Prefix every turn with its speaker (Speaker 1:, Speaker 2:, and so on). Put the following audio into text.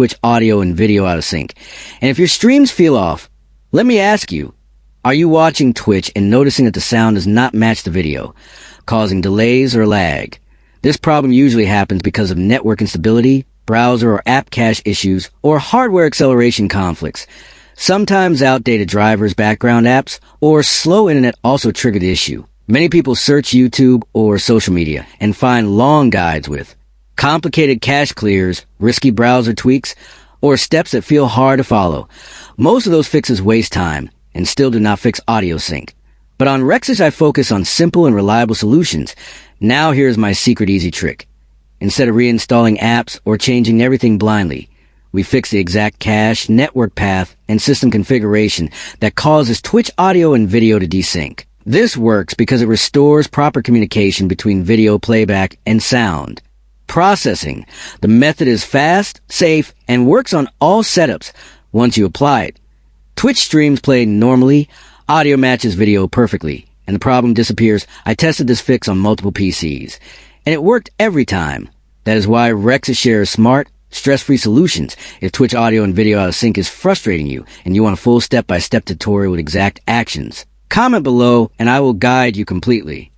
Speaker 1: Twitch audio and video out of sync. And if your streams feel off, let me ask you, are you watching Twitch and noticing that the sound does not match the video, causing delays or lag? This problem usually happens because of network instability, browser or app cache issues, or hardware acceleration conflicts. Sometimes outdated drivers, background apps, or slow internet also trigger the issue. Many people search YouTube or social media and find long guides with complicated cache clears, risky browser tweaks, or steps that feel hard to follow. Most of those fixes waste time and still do not fix audio sync. But on Rexus, I focus on simple and reliable solutions. Now here's my secret easy trick. Instead of reinstalling apps or changing everything blindly, we fix the exact cache, network path, and system configuration that causes Twitch audio and video to desync. This works because it restores proper communication between video playback and sound. Processing. The method is fast, safe, and works on all setups once you apply it. Twitch streams play normally, audio matches video perfectly, and the problem disappears. I tested this fix on multiple PCs, and it worked every time. That is why Rexus shares smart, stress-free solutions. If Twitch audio and video out of sync is frustrating you, and you want a full step-by-step tutorial with exact actions, comment below and I will guide you completely.